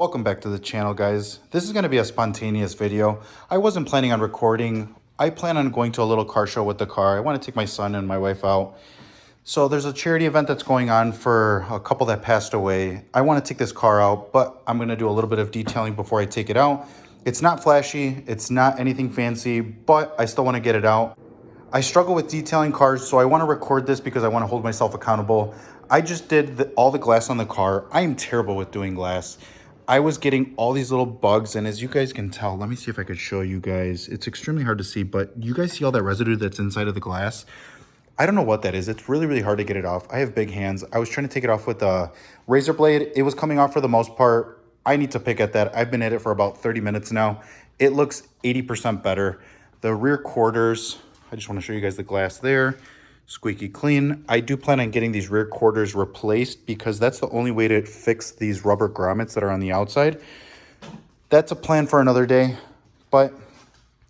Welcome back to the channel, guys. This is going to be a spontaneous video. I wasn't planning on recording. I plan on going to a little car show with the car. I want to take my son and my wife out. So there's a charity event that's going on for a couple that passed away. I want to take this car out, but I'm going to do a little bit of detailing before I take it out. It's not flashy. It's not anything fancy, but I still want to get it out. I struggle with detailing cars, so I want to record this because I want to hold myself accountable. I just did all the glass on the car. I am terrible with doing glass. I was getting all these little bugs, and as you guys can tell, let me see if I could show you guys. It's extremely hard to see, but you guys see all that residue that's inside of the glass? I don't know what that is. It's really, really hard to get it off. I have big hands. I was trying to take it off with a razor blade. It was coming off for the most part. I need to pick at that. I've been at it for about 30 minutes now. It looks 80% better. The rear quarters, I just want to show you guys the glass there. Squeaky clean. I do plan on getting these rear quarters replaced because that's the only way to fix these rubber grommets that are on the outside. That's a plan for another day, but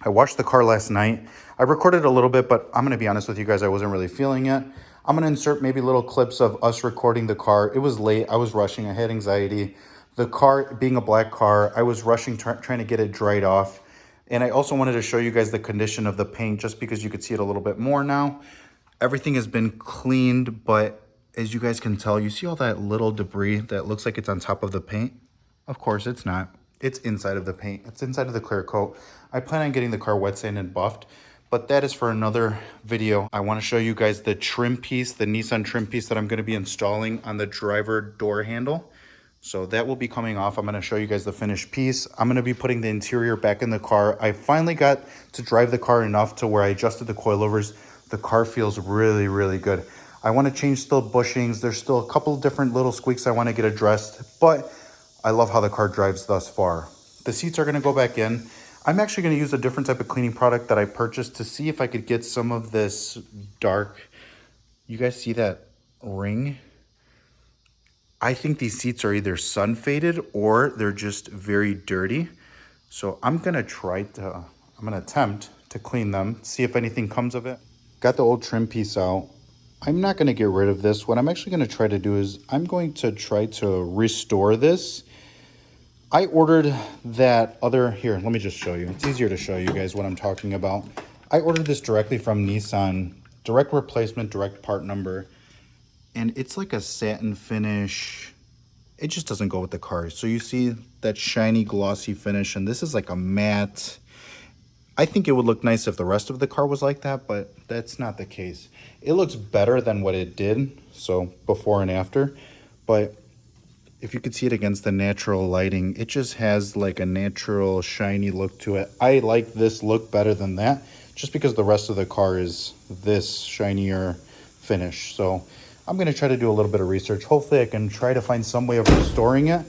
I washed the car last night. I recorded a little bit, but I'm going to be honest with you guys, I wasn't really feeling it. I'm going to insert maybe little clips of us recording the car. It was late. I was rushing. I had anxiety. The car being a black car, I was rushing, trying to get it dried off. And I also wanted to show you guys the condition of the paint just because you could see it a little bit more now. Everything has been cleaned, but as you guys can tell, you see all that little debris that looks like it's on top of the paint? Of course, it's not. It's inside of the paint. It's inside of the clear coat. I plan on getting the car wet sanded and buffed, but that is for another video. I want to show you guys the trim piece, the Nissan trim piece that I'm going to be installing on the driver door handle. So that will be coming off. I'm going to show you guys the finished piece. I'm going to be putting the interior back in the car. I finally got to drive the car enough to where I adjusted the coilovers. The car feels really, really good. I want to change still bushings. There's still a couple different little squeaks I want to get addressed, but I love how the car drives thus far. The seats are going to go back in. I'm actually going to use a different type of cleaning product that I purchased to see if I could get some of this dark. You guys see that ring? I think these seats are either sun faded or they're just very dirty. So I'm going to attempt to clean them, see if anything comes of it. Got the old trim piece out. I'm not going to get rid of this. What I'm actually going to try to do is I'm going to try to restore this. I ordered that other, here, let me just show you. It's easier to show you guys what I'm talking about. I ordered this directly from Nissan, direct replacement, direct part number. And it's like a satin finish. It just doesn't go with the car. So you see that shiny glossy finish, and this is like a matte. I think it would look nice if the rest of the car was like that, but that's not the case. It looks better than what it did, so before and after. But if you could see it against the natural lighting, it just has like a natural shiny look to it. I like this look better than that, just because the rest of the car is this shinier finish. So I'm going to try to do a little bit of research. Hopefully I can try to find some way of restoring it.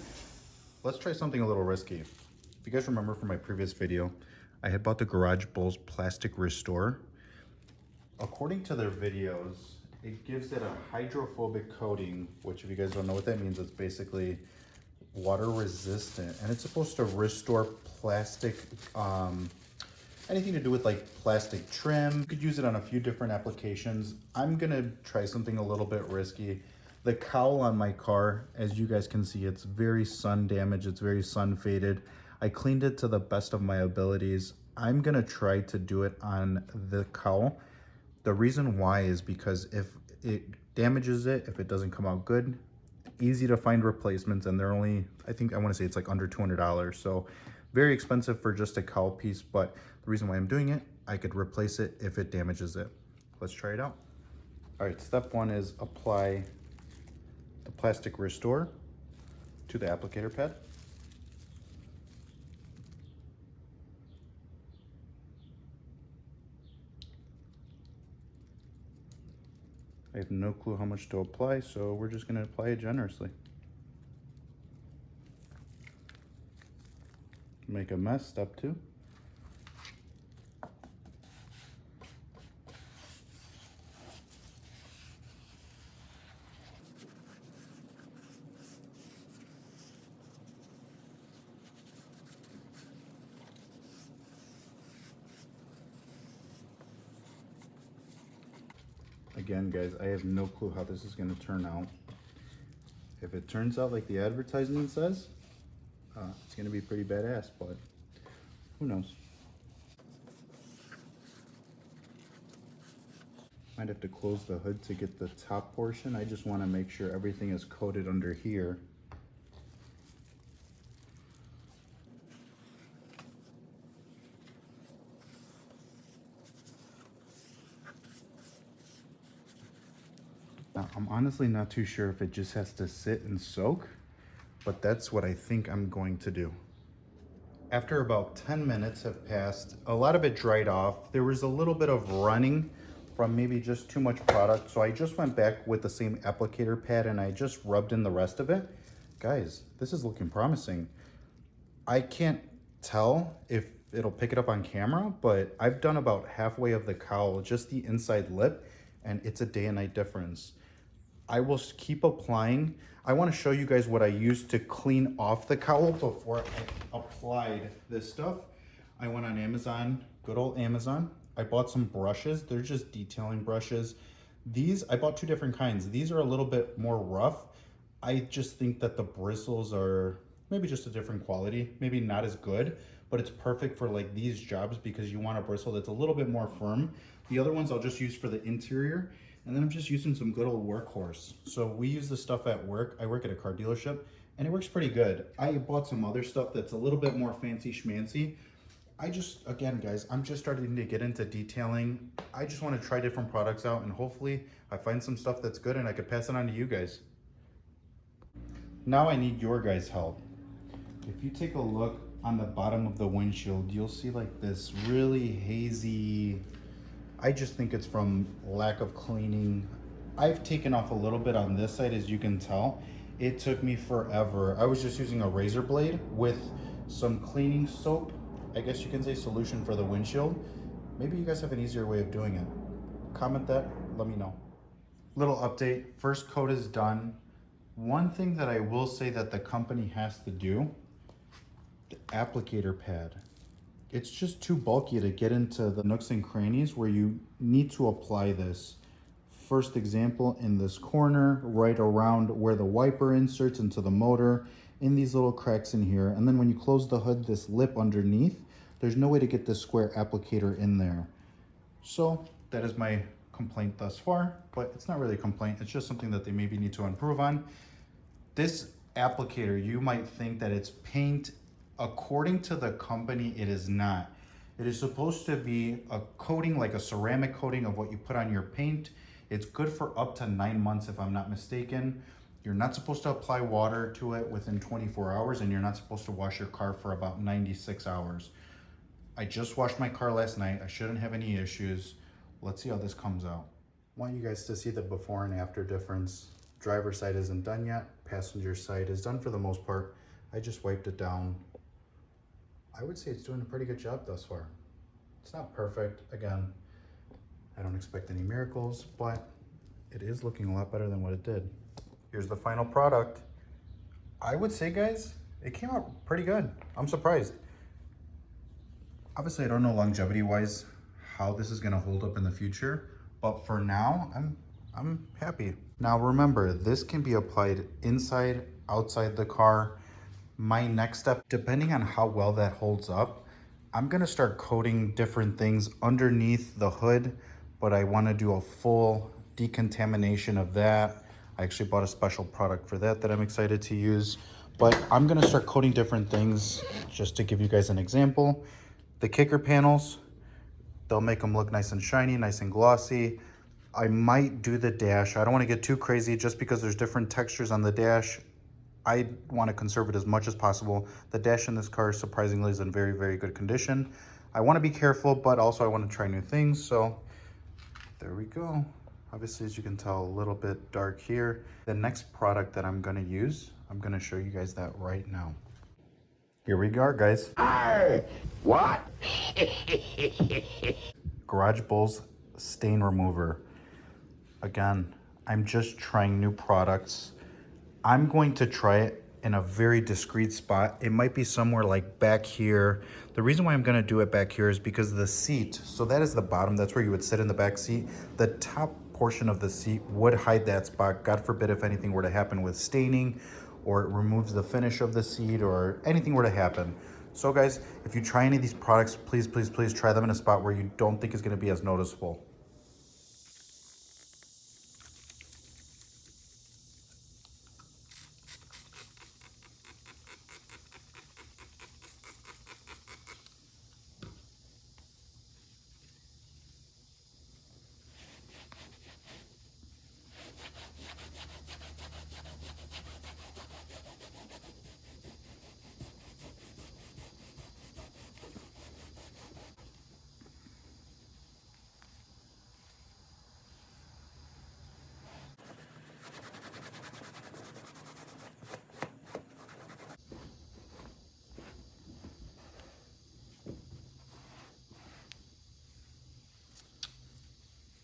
Let's try something a little risky. If you guys remember from my previous video, I had bought the Garage Bulls plastic restore. According to their videos, it gives it a hydrophobic coating, which if you guys don't know what that means, it's basically water resistant. And it's supposed to restore plastic, anything to do with like plastic trim. You could use it on a few different applications. I'm gonna try something a little bit risky. The cowl on my car, as you guys can see, it's very sun damaged, it's very sun faded. I cleaned it to the best of my abilities. I'm gonna try to do it on the cowl. The reason why is because if it damages it, if it doesn't come out good, easy to find replacements, and they're only, I wanna say it's like under $200. So very expensive for just a cowl piece, but the reason why I'm doing it, I could replace it if it damages it. Let's try it out. All right, step one is apply the plastic restore to the applicator pad. I have no clue how much to apply, so we're just going to apply it generously. Make a mess, step two. Again, guys, I have no clue how this is going to turn out. If it turns out like the advertisement says, it's gonna be pretty badass, but who knows? Might have to close the hood to get the top portion. I just want to make sure everything is coated under here. Now, I'm honestly not too sure if it just has to sit and soak, but that's what I think I'm going to do. After about 10 minutes have passed, a lot of it dried off. There was a little bit of running from maybe just too much product. So I just went back with the same applicator pad and I just rubbed in the rest of it. Guys, this is looking promising. I can't tell if it'll pick it up on camera, but I've done about halfway of the cowl, just the inside lip, and it's a day and night difference. I will keep applying. I want to show you guys what I used to clean off the cowl before I applied this stuff. I went on Amazon, good old Amazon. I bought some brushes. They're just detailing brushes. These, I bought two different kinds. These are a little bit more rough. I just think that the bristles are maybe just a different quality, maybe not as good, but it's perfect for like these jobs because you want a bristle that's a little bit more firm. The other ones I'll just use for the interior. And then I'm just using some good old workhorse. So we use this stuff at work. I work at a car dealership and it works pretty good. I bought some other stuff that's a little bit more fancy schmancy. Again, guys, I'm just starting to get into detailing. I just want to try different products out and hopefully I find some stuff that's good and I could pass it on to you guys. Now I need your guys' help. If you take a look on the bottom of the windshield, you'll see like this really hazy, I just think it's from lack of cleaning. I've taken off a little bit on this side, as you can tell. It took me forever. I was just using a razor blade with some cleaning soap, I guess you can say solution for the windshield. Maybe you guys have an easier way of doing it. Comment that, let me know. Little update, first coat is done. One thing that I will say that the company has to do, the applicator pad. It's just too bulky to get into the nooks and crannies where you need to apply this. First example in this corner, right around where the wiper inserts into the motor, in these little cracks in here. And then when you close the hood, this lip underneath, there's no way to get this square applicator in there. So that is my complaint thus far, but it's not really a complaint. It's just something that they maybe need to improve on. This applicator, you might think that it's paint. According to the company, it is not. It is supposed to be a coating, like a ceramic coating of what you put on your paint. It's good for up to 9 months, if I'm not mistaken. You're not supposed to apply water to it within 24 hours, and you're not supposed to wash your car for about 96 hours. I just washed my car last night. I shouldn't have any issues. Let's see how this comes out. I want you guys to see the before and after difference. Driver's side isn't done yet. Passenger side is done for the most part. I just wiped it down. I would say it's doing a pretty good job thus far. It's not perfect. Again, I don't expect any miracles, but it is looking a lot better than what it did. Here's the final product. I would say, guys, it came out pretty good. I'm surprised. Obviously, I don't know longevity-wise how this is gonna hold up in the future, but for now, I'm happy. Now remember, this can be applied inside, outside the car. My next step, depending on how well that holds up, I'm gonna start coating different things underneath the hood, but I wanna do a full decontamination of that. I actually bought a special product for that I'm excited to use, but I'm gonna start coating different things. Just to give you guys an example, the kicker panels, they'll make them look nice and shiny, nice and glossy. I might do the dash. I don't wanna get too crazy just because there's different textures on the dash. I want to conserve it as much as possible. The dash in this car surprisingly is in very, very good condition. I want to be careful, but also I want to try new things. So there we go. Obviously, as you can tell, a little bit dark here. The next product that I'm going to use, I'm going to show you guys that right now. Here we go, guys. What? Garage Bulls stain remover. Again, I'm just trying new products. I'm going to try it in a very discreet spot. It might be somewhere like back here. The reason why I'm gonna do it back here is because of the seat. So that is the bottom, that's where you would sit in the back seat. The top portion of the seat would hide that spot. God forbid if anything were to happen with staining or it removes the finish of the seat, or anything were to happen. So guys, if you try any of these products, please, please, please try them in a spot where you don't think is going to be as noticeable.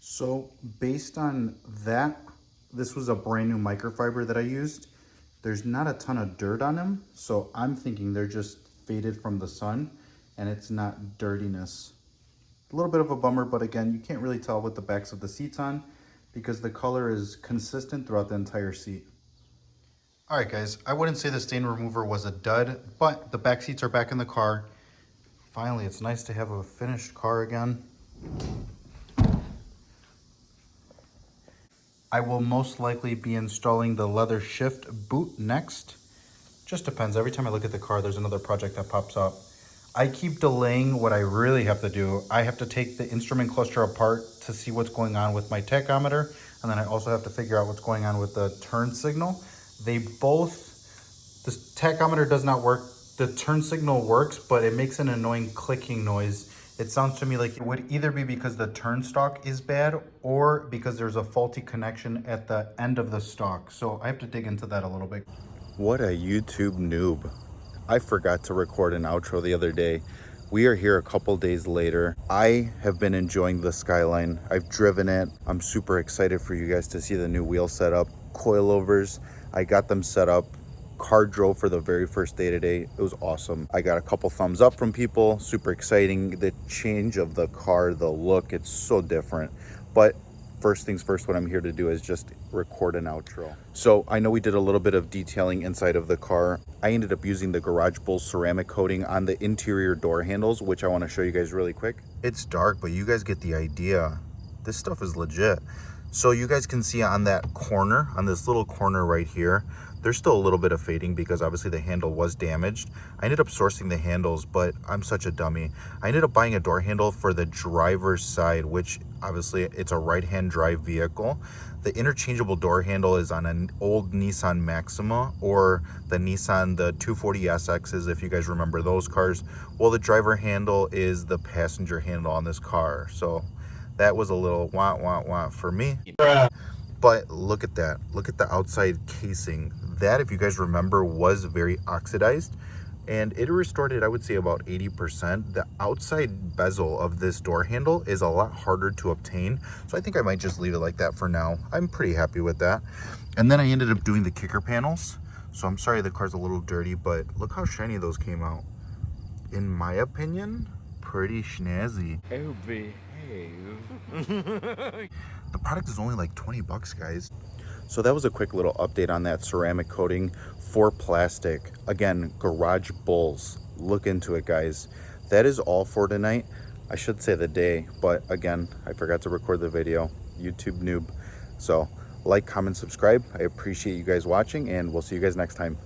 So based on that, this was a brand new microfiber that I used. There's not a ton of dirt on them, so I'm thinking they're just faded from the sun and it's not dirtiness. A little bit of a bummer, but again, you can't really tell with the backs of the seats on because the color is consistent throughout the entire seat. All right, guys, I wouldn't say the stain remover was a dud, but the back seats are back in the car. Finally, it's nice to have a finished car again. I will most likely be installing the leather shift boot next. Just depends. Every time I look at the car, there's another project that pops up. I keep delaying what I really have to do. I have to take the instrument cluster apart to see what's going on with my tachometer. And then I also have to figure out what's going on with the turn signal. The tachometer does not work. The turn signal works, but it makes an annoying clicking noise. It sounds to me like it would either be because the turn stalk is bad or because there's a faulty connection at the end of the stalk. So I have to dig into that a little bit. What a YouTube noob. I forgot to record an outro the other day. We are here a couple days later. I have been enjoying the Skyline. I've driven it. I'm super excited for you guys to see the new wheel setup. Coilovers, I got them set up. Car drove for the very first day today. It was awesome. I got a couple thumbs up from people. Super exciting. The change of the car, the look, it's so different. But first things first, what I'm here to do is just record an outro. So I know we did a little bit of detailing inside of the car. I ended up using the Garage Bull ceramic coating on the interior door handles, which I want to show you guys really quick. It's dark, but you guys get the idea. This stuff is legit. So you guys can see on that corner, on this little corner right here, there's still a little bit of fading because obviously the handle was damaged. I ended up sourcing the handles, but I'm such a dummy. I ended up buying a door handle for the driver's side, which obviously it's a right-hand drive vehicle. The interchangeable door handle is on an old Nissan Maxima or the Nissan, the 240SXs, if you guys remember those cars. Well, the driver handle is the passenger handle on this car. So that was a little wah for me. But look at that. Look at the outside casing. That, if you guys remember, was very oxidized. And it restored it, I would say, about 80%. The outside bezel of this door handle is a lot harder to obtain. So I think I might just leave it like that for now. I'm pretty happy with that. And then I ended up doing the kicker panels. So I'm sorry the car's a little dirty, but look how shiny those came out. In my opinion, pretty snazzy. Oh, behave. The product is only like 20 bucks, guys. So that was a quick little update on that ceramic coating for plastic. Again, Garage Bulls. Look into it, guys. That is all for tonight. I should say the day, but again, I forgot to record the video. YouTube noob. So like, comment, subscribe. I appreciate you guys watching, and we'll see you guys next time.